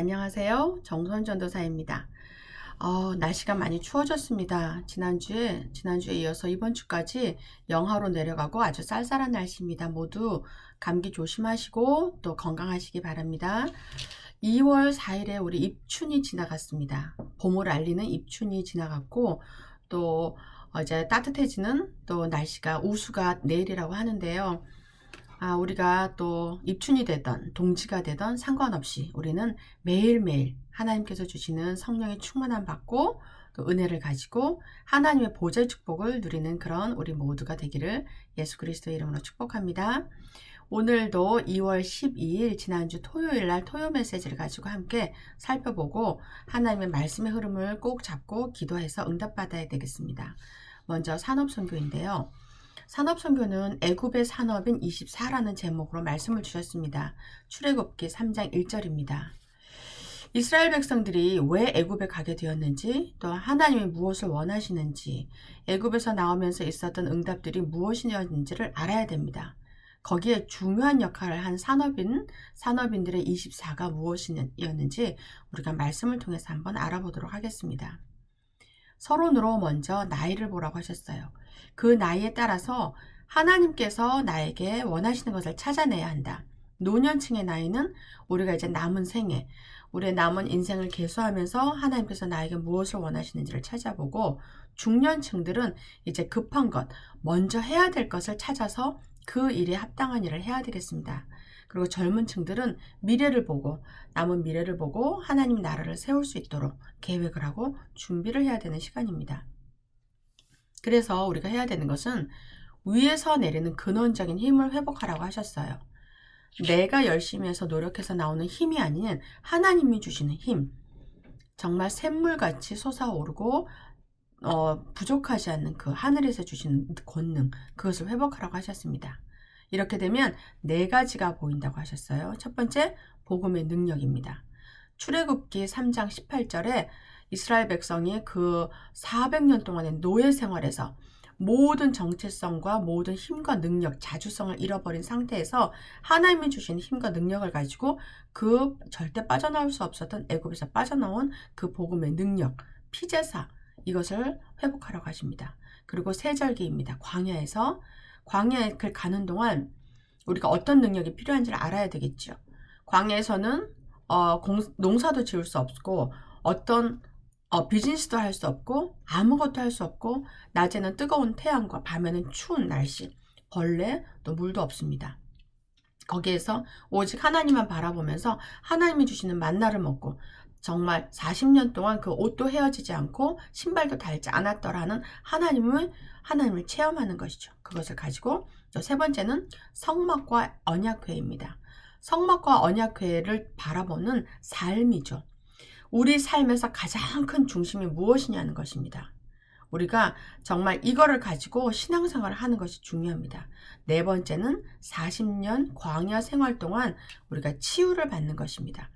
안녕하세요. 정선전도사입니다. 날씨가 많이 추워졌습니다. 지난주에 이어서 이번 주까지 영하로 내려가고 아주 쌀쌀한 날씨입니다. 모두 감기 조심하시고 또 건강하시기 바랍니다. 2월 4일에 우리 입춘이 지나갔습니다. 봄을 알리는 입춘이 지나갔고 또 이제 따뜻해지는 또 날씨가 우수가 내일이라고 하는데요. 우리가 또 입춘이 되던 동지가 되던 상관없이 우리는 매일매일 하나님께서 주시는 성령의 충만함 받고 또 은혜를 가지고 하나님의 보좌의 축복을 누리는 그런 우리 모두가 되기를 예수 그리스도의 이름으로 축복합니다. 오늘도 2월 12일 지난주 토요일 날 토요 메시지를 가지고 함께 살펴보고 하나님의 말씀의 흐름을 꼭 잡고 기도해서 응답받아야 되겠습니다. 먼저 산업선교인데요. 산업선교는 애굽의 산업인 24라는 제목으로 말씀을 주셨습니다. 출애굽기 3장 1절입니다. 이스라엘 백성들이 왜 애굽에 가게 되었는지, 또 하나님이 무엇을 원하시는지, 애굽에서 나오면서 있었던 응답들이 무엇이었는지를 알아야 됩니다. 거기에 중요한 역할을 한 산업인들의 24가 무엇이었는지 우리가 말씀을 통해서 한번 알아보도록 하겠습니다. 서론으로 먼저 나이를 보라고 하셨어요. 그 나이에 따라서 하나님께서 나에게 원하시는 것을 찾아내야 한다. 노년층의 나이는 우리가 이제 남은 생애, 우리의 남은 인생을 계수하면서 하나님께서 나에게 무엇을 원하시는지를 찾아보고, 중년층들은 이제 급한 것, 먼저 해야 될 것을 찾아서 그 일에 합당한 일을 해야 되겠습니다. 그리고 젊은 층들은 미래를 보고, 남은 미래를 보고 하나님 나라를 세울 수 있도록 계획을 하고 준비를 해야 되는 시간입니다. 그래서 우리가 해야 되는 것은 위에서 내리는 근원적인 힘을 회복하라고 하셨어요. 내가 열심히 해서 노력해서 나오는 힘이 아닌 하나님이 주시는 힘, 정말 샘물같이 솟아오르고 부족하지 않는 그 하늘에서 주시는 권능, 그것을 회복하라고 하셨습니다. 이렇게 되면 네 가지가 보인다고 하셨어요. 첫 번째, 복음의 능력입니다. 출애굽기 3장 18절에 이스라엘 백성이 그 400년 동안의 노예 생활에서 모든 정체성과 모든 힘과 능력, 자주성을 잃어버린 상태에서 하나님이 주신 힘과 능력을 가지고 그 절대 빠져나올 수 없었던 애굽에서 빠져나온 그 복음의 능력, 피제사, 이것을 회복하라고 하십니다. 그리고 세절기입니다. 광야에 가는 동안 우리가 어떤 능력이 필요한지를 알아야 되겠죠. 광야에서는 농사도 지을 수 없고 어떤 비즈니스도 할 수 없고 아무것도 할 수 없고, 낮에는 뜨거운 태양과 밤에는 추운 날씨, 벌레 또 물도 없습니다. 거기에서 오직 하나님만 바라보면서 하나님이 주시는 만나를 먹고 정말 40년 동안 그 옷도 헤어지지 않고 신발도 닳지 않았더라는 하나님을 체험하는 것이죠. 그것을 가지고 또 세 번째는 성막과 언약궤입니다. 성막과 언약궤를 바라보는 삶이죠. 우리 삶에서 가장 큰 중심이 무엇이냐는 것입니다. 우리가 정말 이거를 가지고 신앙생활을 하는 것이 중요합니다. 네 번째는 40년 광야 생활 동안 우리가 치유를 받는 것입니다.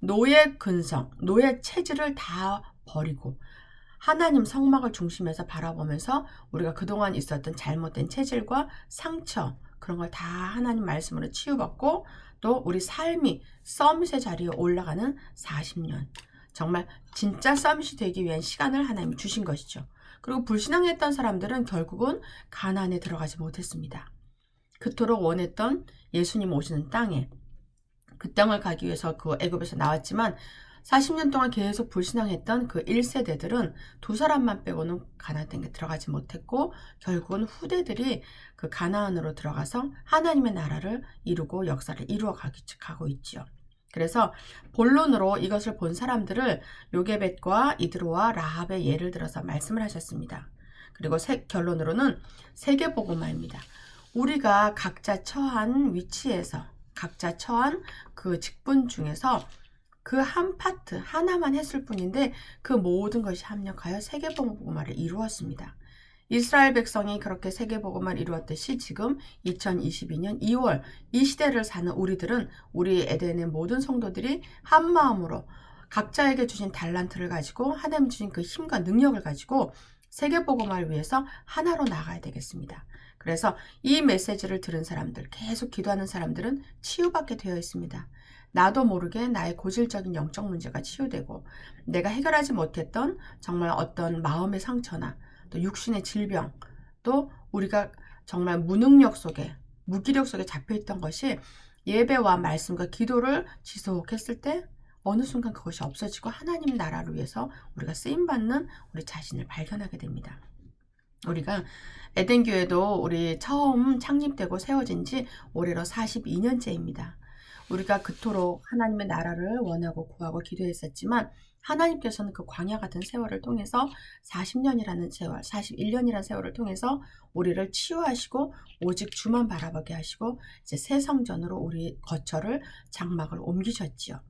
노예 근성, 노예 체질을 다 버리고 하나님 성막을 중심에서 바라보면서 우리가 그동안 있었던 잘못된 체질과 상처, 그런 걸 다 하나님 말씀으로 치유받고 또 우리 삶이 서밋의 자리에 올라가는 40년, 정말 진짜 서밋이 되기 위한 시간을 하나님이 주신 것이죠. 그리고 불신앙했던 사람들은 결국은 가나안에 들어가지 못했습니다. 그토록 원했던 예수님 오시는 땅에, 그 땅을 가기 위해서 그 애굽에서 나왔지만 40년 동안 계속 불신앙했던 그 1세대들은 두 사람만 빼고는 가나안 땅에 들어가지 못했고, 결국은 후대들이 그 가나안으로 들어가서 하나님의 나라를 이루고 역사를 이루어 가고 있죠. 그래서 본론으로 이것을 본 사람들을 요게벳과 이드로와 라합의 예를 들어서 말씀을 하셨습니다. 그리고 결론으로는 세계복음화입니다. 우리가 각자 처한 위치에서, 각자 처한 그 직분 중에서 그 한 파트 하나만 했을 뿐인데 그 모든 것이 합력하여 세계복음화를 이루었습니다. 이스라엘 백성이 그렇게 세계복음화를 이루었듯이 지금 2022년 2월 이 시대를 사는 우리들은, 우리 에덴의 모든 성도들이 한 마음으로 각자에게 주신 달란트를 가지고 하나님 주신 그 힘과 능력을 가지고 세계복음화를 위해서 하나로 나가야 되겠습니다. 그래서 이 메시지를 들은 사람들, 계속 기도하는 사람들은 치유받게 되어 있습니다. 나도 모르게 나의 고질적인 영적 문제가 치유되고 내가 해결하지 못했던 정말 어떤 마음의 상처나 또 육신의 질병, 또 우리가 정말 무능력 속에, 무기력 속에 잡혀있던 것이 예배와 말씀과 기도를 지속했을 때 어느 순간 그것이 없어지고 하나님 나라를 위해서 우리가 쓰임받는 우리 자신을 발견하게 됩니다. 우리가 에덴교회도 우리 처음 창립되고 세워진 지 올해로 42년째입니다. 우리가 그토록 하나님의 나라를 원하고 구하고 기도했었지만 하나님께서는 그 광야 같은 세월을 통해서 40년이라는 세월, 41년이라는 세월을 통해서 우리를 치유하시고 오직 주만 바라보게 하시고 이제 새 성전으로 우리 거처를 장막을 옮기셨지요.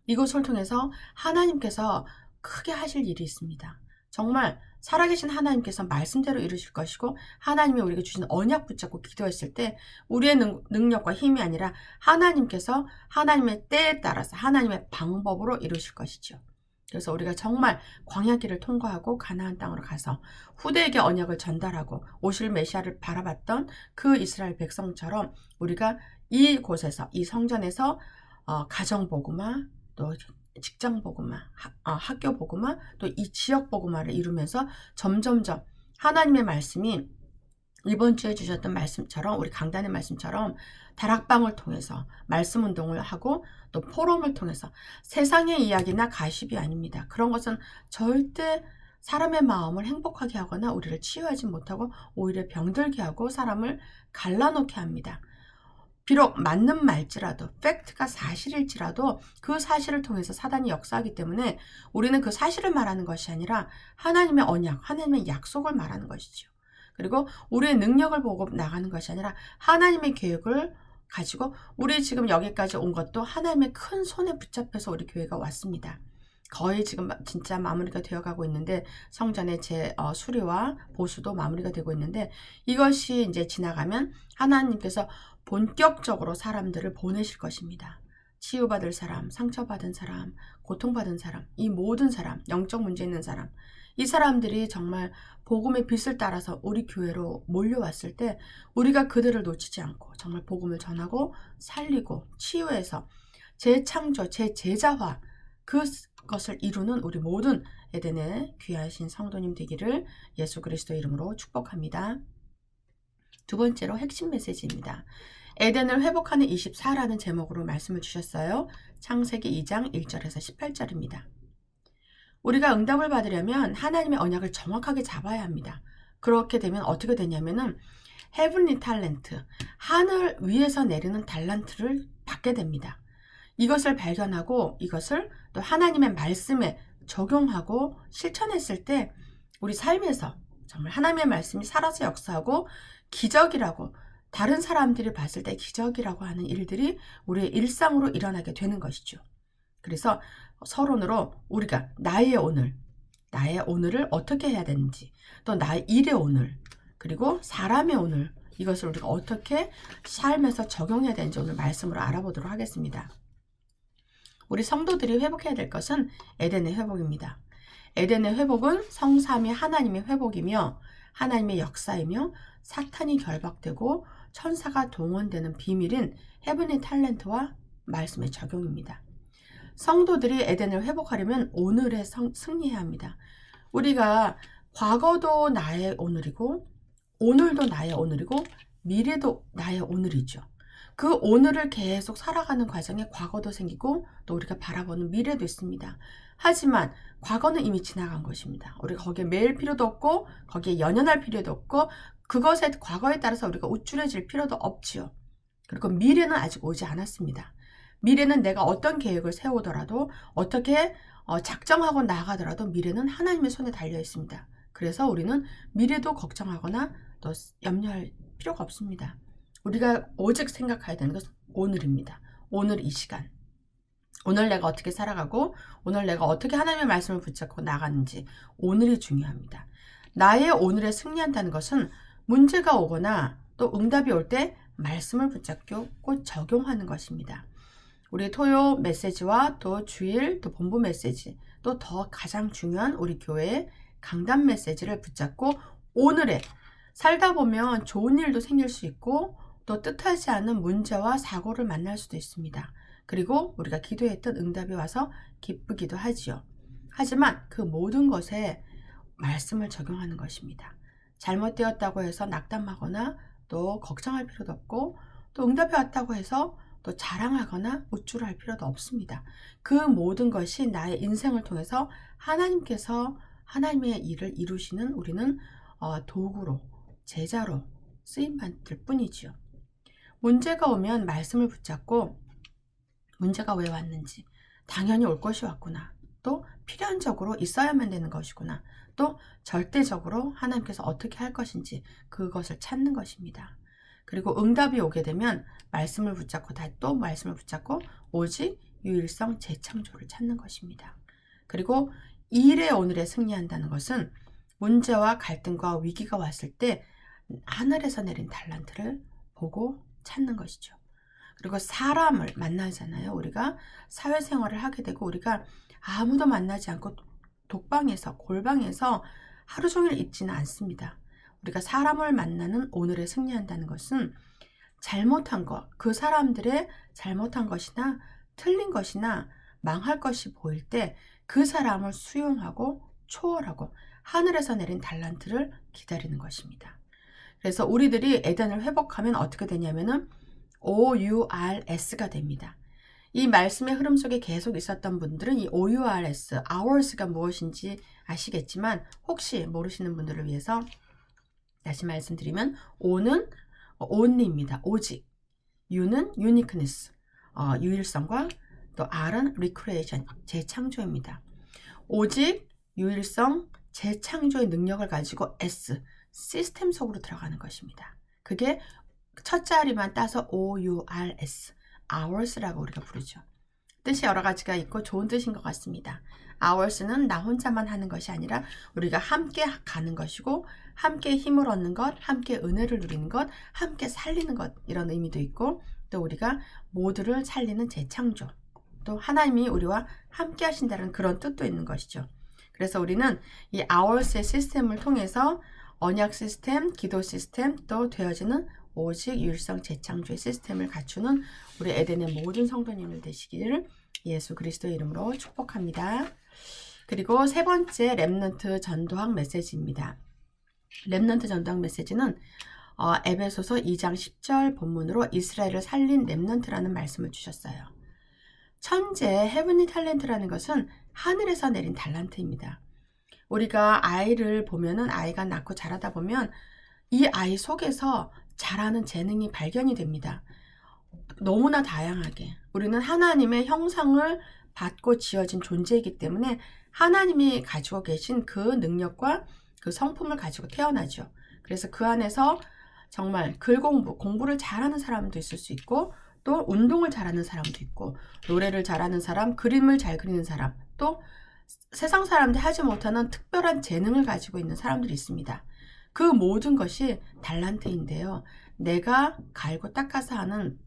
이곳을 통해서 하나님께서 크게 하실 일이 있습니다. 정말 살아계신 하나님께서 말씀대로 이루실 것이고 하나님이 우리에게 주신 언약 붙잡고 기도했을 때 우리의 능력과 힘이 아니라 하나님께서 하나님의 때에 따라서 하나님의 방법으로 이루실 것이죠. 그래서 우리가 정말 광야길을 통과하고 가나안 땅으로 가서 후대에게 언약을 전달하고 오실 메시아를 바라봤던 그 이스라엘 백성처럼 우리가 이곳에서 이 성전에서 가정 복음화 또 직장 복음화, 학교 복음화, 또 이 지역 복음화를 이루면서 점점점 하나님의 말씀이 이번 주에 주셨던 말씀처럼 우리 강단의 말씀처럼 다락방을 통해서 말씀 운동을 하고 또 포럼을 통해서 세상의 이야기나 가십이 아닙니다. 그런 것은 절대 사람의 마음을 행복하게 하거나 우리를 치유하지 못하고 오히려 병들게 하고 사람을 갈라놓게 합니다. 비록 맞는 말지라도 팩트가 사실일지라도 그 사실을 통해서 사단이 역사하기 때문에 우리는 그 사실을 말하는 것이 아니라 하나님의 언약, 하나님의 약속을 말하는 것이죠. 그리고 우리의 능력을 보고 나가는 것이 아니라 하나님의 계획을 가지고 우리 지금 여기까지 온 것도 하나님의 큰 손에 붙잡혀서 우리 교회가 왔습니다. 거의 지금 진짜 마무리가 되어가고 있는데 성전의 수리와 보수도 마무리가 되고 있는데 이것이 이제 지나가면 하나님께서 본격적으로 사람들을 보내실 것입니다. 치유받을 사람, 상처받은 사람, 고통받은 사람, 이 모든 사람, 영적 문제 있는 사람, 이 사람들이 정말 복음의 빛을 따라서 우리 교회로 몰려왔을 때 우리가 그들을 놓치지 않고 정말 복음을 전하고 살리고 치유해서 재창조, 재제자화 그것을 이루는 우리 모든 에덴의 귀하신 성도님 되기를 예수 그리스도 이름으로 축복합니다. 두 번째로 핵심 메시지입니다. 에덴을 회복하는 24라는 제목으로 말씀을 주셨어요. 창세기 2장 1절에서 18절입니다. 우리가 응답을 받으려면 하나님의 언약을 정확하게 잡아야 합니다. 그렇게 되면 어떻게 되냐면은 헤븐리 탤런트, 하늘 위에서 내리는 달란트를 받게 됩니다. 이것을 발견하고 이것을 또 하나님의 말씀에 적용하고 실천했을 때 우리 삶에서 정말 하나님의 말씀이 살아서 역사하고 기적이라고 다른 사람들이 봤을 때 기적이라고 하는 일들이 우리의 일상으로 일어나게 되는 것이죠. 그래서 서론으로 우리가 나의 오늘을 어떻게 해야 되는지 또 나의 일의 오늘 그리고 사람의 오늘 이것을 우리가 어떻게 삶에서 적용해야 되는지 오늘 말씀으로 알아보도록 하겠습니다. 우리 성도들이 회복해야 될 것은 에덴의 회복입니다. 에덴의 회복은 성삼위 하나님의 회복이며 하나님의 역사이며 사탄이 결박되고 천사가 동원되는 비밀인 헤븐리 탤런트와 말씀의 적용입니다. 성도들이 에덴을 회복하려면 오늘에 승리해야 합니다. 우리가 과거도 나의 오늘이고 오늘도 나의 오늘이고 미래도 나의 오늘이죠. 그 오늘을 계속 살아가는 과정에 과거도 생기고 또 우리가 바라보는 미래도 있습니다. 하지만 과거는 이미 지나간 것입니다. 우리가 거기에 매일 필요도 없고 거기에 연연할 필요도 없고 그것의 과거에 따라서 우리가 우쭐해질 필요도 없지요. 그리고 미래는 아직 오지 않았습니다. 미래는 내가 어떤 계획을 세우더라도 어떻게 작정하고 나가더라도 미래는 하나님의 손에 달려 있습니다. 그래서 우리는 미래도 걱정하거나 또 염려할 필요가 없습니다. 우리가 오직 생각해야 되는 것은 오늘입니다. 오늘 이 시간. 오늘 내가 어떻게 살아가고 오늘 내가 어떻게 하나님의 말씀을 붙잡고 나가는지 오늘이 중요합니다. 나의 오늘에 승리한다는 것은 문제가 오거나 또 응답이 올 때 말씀을 붙잡고 적용하는 것입니다. 우리 토요 메시지와 또 주일 또 본부 메시지 또 더 가장 중요한 우리 교회의 강단 메시지를 붙잡고 오늘에 살다 보면 좋은 일도 생길 수 있고 또 뜻하지 않은 문제와 사고를 만날 수도 있습니다. 그리고 우리가 기도했던 응답이 와서 기쁘기도 하지요. 하지만 그 모든 것에 말씀을 적용하는 것입니다. 잘못되었다고 해서 낙담하거나 또 걱정할 필요도 없고, 또 응답이 왔다고 해서 또 자랑하거나 우쭐할 필요도 없습니다. 그 모든 것이 나의 인생을 통해서 하나님께서 하나님의 일을 이루시는 우리는 도구로, 제자로 쓰임받을 뿐이지요. 문제가 오면 말씀을 붙잡고 문제가 왜 왔는지, 당연히 올 것이 왔구나, 또 필연적으로 있어야만 되는 것이구나, 또 절대적으로 하나님께서 어떻게 할 것인지 그것을 찾는 것입니다. 그리고 응답이 오게 되면 말씀을 붙잡고 또 말씀을 붙잡고 오직 유일성 재창조를 찾는 것입니다. 그리고 일의 오늘에 승리한다는 것은 문제와 갈등과 위기가 왔을 때 하늘에서 내린 달란트를 보고 찾는 것이죠. 그리고 사람을 만나잖아요. 우리가 사회생활을 하게 되고 우리가 아무도 만나지 않고 독방에서 골방에서 하루 종일 있지는 않습니다. 우리가 사람을 만나는 오늘에 승리한다는 것은 잘못한 것, 그 사람들의 잘못한 것이나 틀린 것이나 망할 것이 보일 때 그 사람을 수용하고 초월하고 하늘에서 내린 달란트를 기다리는 것입니다. 그래서 우리들이 에덴을 회복하면 어떻게 되냐면은 OURS가 됩니다. 이 말씀의 흐름 속에 계속 있었던 분들은 이 OURS, hours가 무엇인지 아시겠지만 혹시 모르시는 분들을 위해서 다시 말씀드리면 O는 only입니다. 오직. U는 uniqueness, 유일성과 또 R은 recreation, 재창조입니다. 오직, 유일성, 재창조의 능력을 가지고 S, 시스템 속으로 들어가는 것입니다. 그게 첫 자리만 따서 OURS, hours라고 우리가 부르죠. 뜻이 여러 가지가 있고 좋은 뜻인 것 같습니다. hours는 나 혼자만 하는 것이 아니라 우리가 함께 가는 것이고, 함께 힘을 얻는 것, 함께 은혜를 누리는 것, 함께 살리는 것, 이런 의미도 있고, 또 우리가 모두를 살리는 재창조, 또 하나님이 우리와 함께 하신다는 그런 뜻도 있는 것이죠. 그래서 우리는 이 hours의 시스템을 통해서 언약 시스템, 기도 시스템, 또 되어지는 오직 유일성 재창조의 시스템을 갖추는 우리 에덴의 모든 성도님들 되시기를 예수 그리스도의 이름으로 축복합니다. 그리고 세 번째 렘넌트 전도학 메시지입니다. 렘넌트 전도학 메시지는 에베소서 2장 10절 본문으로 이스라엘을 살린 렘넌트라는 말씀을 주셨어요. 천재 헤븐리 탤런트라는 것은 하늘에서 내린 달란트입니다. 우리가 아이를 보면은 아이가 낳고 자라다 보면 이 아이 속에서 잘하는 재능이 발견이 됩니다. 너무나 다양하게. 우리는 하나님의 형상을 받고 지어진 존재이기 때문에 하나님이 가지고 계신 그 능력과 그 성품을 가지고 태어나죠. 그래서 그 안에서 정말 공부를 잘하는 사람도 있을 수 있고, 또 운동을 잘하는 사람도 있고, 노래를 잘하는 사람, 그림을 잘 그리는 사람, 또 세상 사람들이 하지 못하는 특별한 재능을 가지고 있는 사람들이 있습니다. 그 모든 것이 달란트인데요. 내가 갈고 닦아서 하는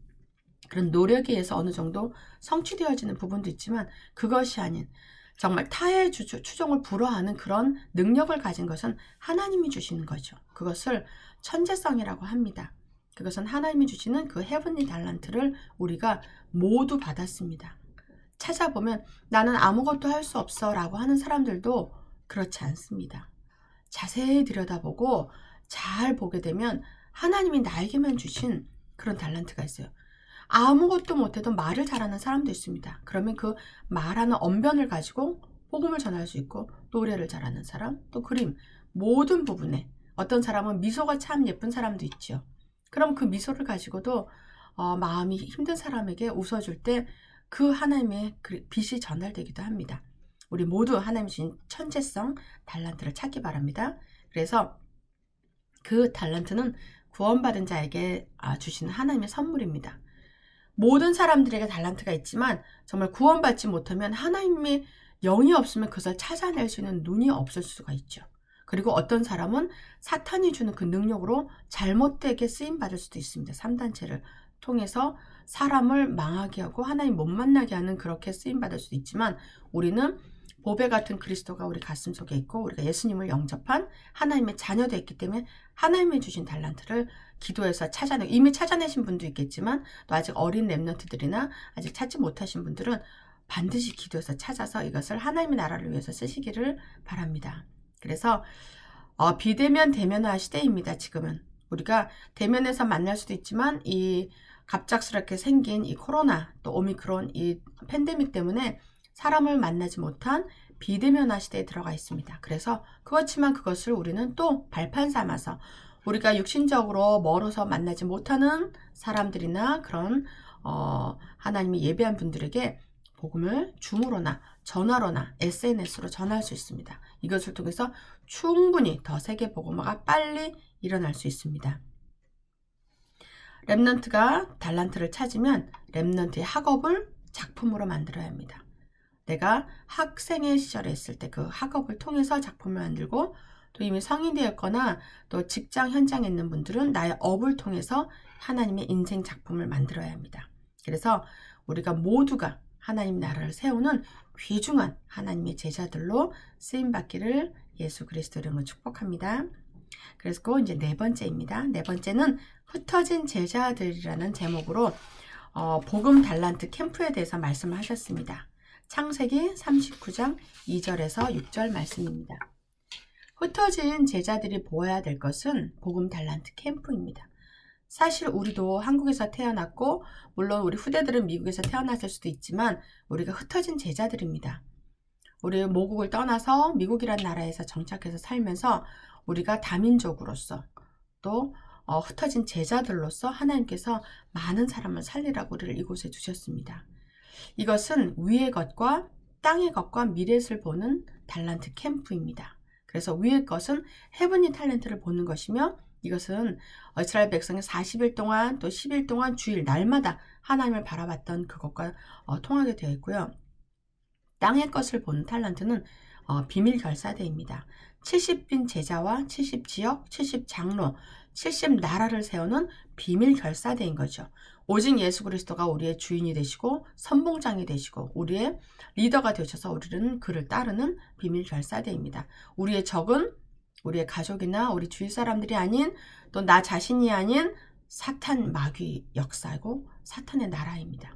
그런 노력에 의해서 어느 정도 성취되어지는 부분도 있지만 그것이 아닌 정말 타의 추종을 불허하는 그런 능력을 가진 것은 하나님이 주시는 거죠. 그것을 천재성이라고 합니다. 그것은 하나님이 주시는 그 헤븐리 달란트를 우리가 모두 받았습니다. 찾아보면 나는 아무것도 할 수 없어 라고 하는 사람들도 그렇지 않습니다. 자세히 들여다보고 잘 보게 되면 하나님이 나에게만 주신 그런 달란트가 있어요. 아무것도 못해도 말을 잘하는 사람도 있습니다. 그러면 그 말하는 언변을 가지고 복음을 전할 수 있고, 노래를 잘하는 사람, 또 그림, 모든 부분에 어떤 사람은 미소가 참 예쁜 사람도 있죠. 그럼 그 미소를 가지고도 마음이 힘든 사람에게 웃어줄 때 그 하나님의 빛이 전달되기도 합니다. 우리 모두 하나님 주신 천재성, 달란트를 찾기 바랍니다. 그래서 그 달란트는 구원받은 자에게 주시는 하나님의 선물입니다. 모든 사람들에게 달란트가 있지만 정말 구원받지 못하면 하나님의 영이 없으면 그것을 찾아낼 수 있는 눈이 없을 수가 있죠. 그리고 어떤 사람은 사탄이 주는 그 능력으로 잘못되게 쓰임받을 수도 있습니다. 3단체를 통해서 사람을 망하게 하고 하나님 못 만나게 하는 그렇게 쓰임받을 수도 있지만, 우리는 보배 같은 그리스도가 우리 가슴 속에 있고 우리가 예수님을 영접한 하나님의 자녀도 있기 때문에 하나님이 주신 달란트를 기도해서 찾아내고, 이미 찾아내신 분도 있겠지만 또 아직 어린 렘넌트들이나 아직 찾지 못하신 분들은 반드시 기도해서 찾아서 이것을 하나님의 나라를 위해서 쓰시기를 바랍니다. 그래서 비대면 대면화 시대입니다. 지금은 우리가 대면에서 만날 수도 있지만 이 갑작스럽게 생긴 이 코로나 또 오미크론 이 팬데믹 때문에 사람을 만나지 못한 비대면화 시대에 들어가 있습니다. 그래서 그렇지만 그것을 우리는 또 발판 삼아서 우리가 육신적으로 멀어서 만나지 못하는 사람들이나 그런 하나님이 예배한 분들에게 복음을 줌으로나 전화로나 SNS로 전할 수 있습니다. 이것을 통해서 충분히 더 세계 복음화가 빨리 일어날 수 있습니다. 렘넌트가 달란트를 찾으면 렘넌트의 학업을 작품으로 만들어야 합니다. 내가 학생의 시절에 있을 때 그 학업을 통해서 작품을 만들고, 또 이미 성인이 되었거나 또 직장 현장에 있는 분들은 나의 업을 통해서 하나님의 인생 작품을 만들어야 합니다. 그래서 우리가 모두가 하나님 나라를 세우는 귀중한 하나님의 제자들로 쓰임받기를 예수 그리스도 이름으로 축복합니다. 그래서 이제 네 번째입니다. 네 번째는 흩어진 제자들이라는 제목으로 복음 달란트 캠프에 대해서 말씀을 하셨습니다. 창세기 39장 2절에서 6절 말씀입니다. 흩어진 제자들이 보아야 될 것은 복음 달란트 캠프입니다. 사실 우리도 한국에서 태어났고 물론 우리 후대들은 미국에서 태어났을 수도 있지만 우리가 흩어진 제자들입니다. 우리 모국을 떠나서 미국이란 나라에서 정착해서 살면서 우리가 다민족으로서 또 흩어진 제자들로서 하나님께서 많은 사람을 살리라고 우리를 이곳에 두셨습니다. 이것은 위의 것과 땅의 것과 미래를 보는 달란트 캠프입니다. 그래서 위의 것은 헤븐리 탤런트를 보는 것이며, 이것은 이스라엘 백성이 40일 동안 또 10일 동안 주일 날마다 하나님을 바라봤던 그것과 통하게 되어 있고요. 땅의 것을 보는 탤런트는 비밀 결사대입니다. 70빈 제자와 70지역, 70장로, 70나라를 세우는 비밀 결사대인 거죠. 오직 예수 그리스도가 우리의 주인이 되시고 선봉장이 되시고 우리의 리더가 되셔서 우리는 그를 따르는 비밀 결사대입니다. 우리의 적은 우리의 가족이나 우리 주위 사람들이 아닌, 또 나 자신이 아닌 사탄 마귀 역사고 사탄의 나라입니다.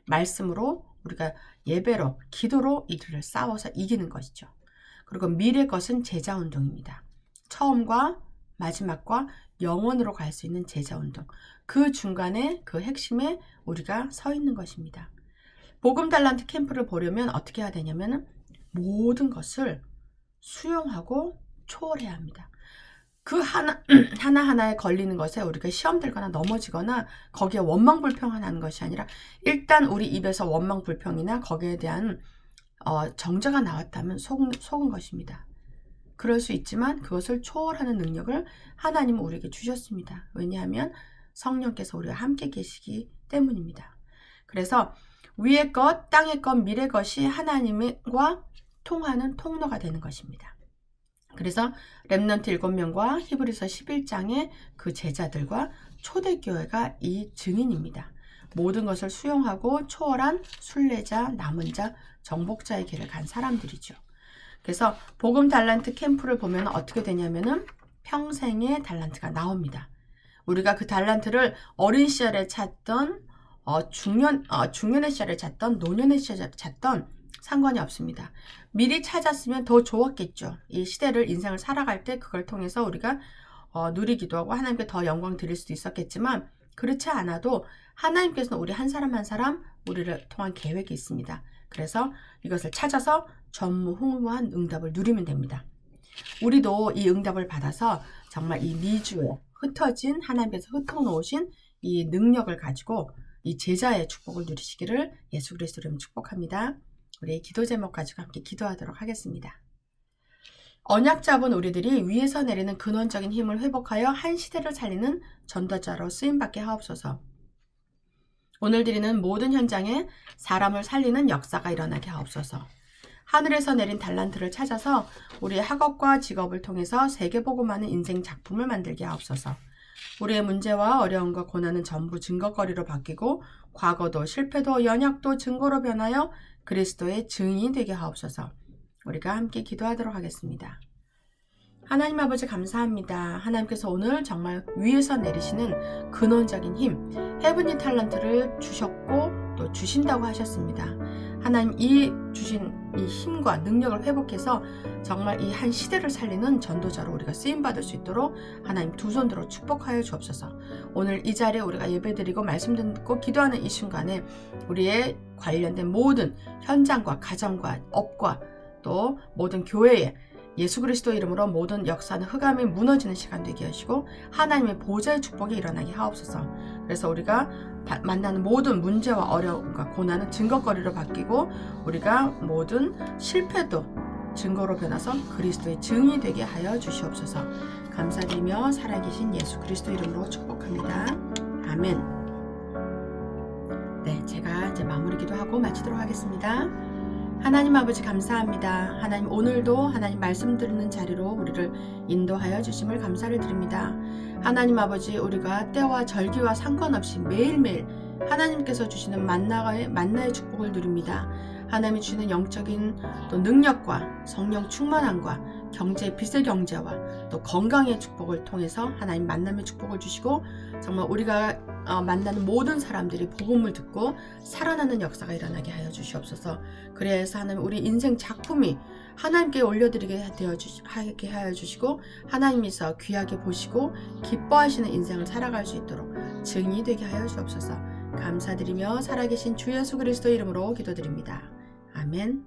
말씀으로 우리가 예배로 기도로 이들을 싸워서 이기는 것이죠. 그리고 미래 것은 제자운동입니다. 처음과 마지막과 영원으로 갈 수 있는 제자운동, 그 중간에 그 핵심에 우리가 서 있는 것입니다. 복음 달란트 캠프를 보려면 어떻게 해야 되냐면 모든 것을 수용하고 초월해야 합니다. 그 하나하나에 걸리는 것에 우리가 시험 들거나 넘어지거나 거기에 원망불평하는 것이 아니라 일단 우리 입에서 원망불평이나 거기에 대한 정죄가 나왔다면 속은 것입니다. 그럴 수 있지만 그것을 초월하는 능력을 하나님은 우리에게 주셨습니다. 왜냐하면 성령께서 우리와 함께 계시기 때문입니다. 그래서 위의 것, 땅의 것, 미래 것이 하나님과 통하는 통로가 되는 것입니다. 그래서 렘넌트 7명과 히브리서 11장의 그 제자들과 초대교회가 이 증인입니다. 모든 것을 수용하고 초월한 순례자, 남은 자, 정복자의 길을 간 사람들이죠. 그래서 복음 달란트 캠프를 보면 어떻게 되냐면은 평생의 달란트가 나옵니다. 우리가 그 달란트를 어린 시절에 찾던 중년의 시절에 찾던 노년의 시절에 찾던 상관이 없습니다. 미리 찾았으면 더 좋았겠죠. 이 시대를 인생을 살아갈 때 그걸 통해서 우리가 누리기도 하고 하나님께 더 영광 드릴 수도 있었겠지만, 그렇지 않아도 하나님께서는 우리 한 사람 한 사람 우리를 통한 계획이 있습니다. 그래서 이것을 찾아서 전무후무한 응답을 누리면 됩니다. 우리도 이 응답을 받아서 정말 이 미주에 흩어진 하나님께서 흩어놓으신 이 능력을 가지고 이 제자의 축복을 누리시기를 예수 그리스도로 이름으로 축복합니다. 우리 기도 제목 가지고 함께 기도하도록 하겠습니다. 언약 잡은 우리들이 위에서 내리는 근원적인 힘을 회복하여 한 시대를 살리는 전도자로 쓰임받게 하옵소서. 오늘 드리는 모든 현장에 사람을 살리는 역사가 일어나게 하옵소서. 하늘에서 내린 달란트를 찾아서 우리의 학업과 직업을 통해서 세계복음하는 인생 작품을 만들게 하옵소서. 우리의 문제와 어려움과 고난은 전부 증거거리로 바뀌고 과거도 실패도 연약도 증거로 변하여 그리스도의 증인이 되게 하옵소서. 우리가 함께 기도하도록 하겠습니다. 하나님 아버지 감사합니다. 하나님께서 오늘 정말 위에서 내리시는 근원적인 힘, 헤븐리 탤런트를 주셨고 또 주신다고 하셨습니다. 하나님 이 주신 이 힘과 능력을 회복해서 정말 이 한 시대를 살리는 전도자로 우리가 쓰임받을 수 있도록 하나님 두 손 들어 축복하여 주옵소서. 오늘 이 자리에 우리가 예배드리고 말씀 듣고 기도하는 이 순간에 우리의 관련된 모든 현장과 가정과 업과 또 모든 교회에 예수 그리스도 이름으로 모든 역사는 흑암이 무너지는 시간 되게 하시고 하나님의 보좌의 축복이 일어나게 하옵소서. 그래서 우리가 만나는 모든 문제와 어려움과 고난은 증거거리로 바뀌고 우리가 모든 실패도 증거로 변화서 그리스도의 증이 되게 하여 주시옵소서. 감사드리며 살아계신 예수 그리스도 이름으로 축복합니다. 아멘. 네, 제가 이제 마무리 기도하고 마치도록 하겠습니다. 하나님 아버지 감사합니다. 하나님 오늘도 하나님 말씀 듣는 자리로 우리를 인도하여 주심을 감사를 드립니다. 하나님 아버지 우리가 때와 절기와 상관없이 매일매일 하나님께서 주시는 만나의 축복을 누립니다. 하나님이 주시는 영적인 또 능력과 성령 충만함과 빛의 경제와 또 건강의 축복을 통해서 하나님 만남의 축복을 주시고 정말 우리가 만나는 모든 사람들이 복음을 듣고 살아나는 역사가 일어나게 하여 주시옵소서. 그래서 하나님 우리 인생 작품이 하나님께 올려드리게 하게 하여 주시고 하나님께서 귀하게 보시고 기뻐하시는 인생을 살아갈 수 있도록 증인이 되게 하여 주옵소서. 감사드리며 살아계신 주 예수 그리스도 이름으로 기도드립니다. 아멘.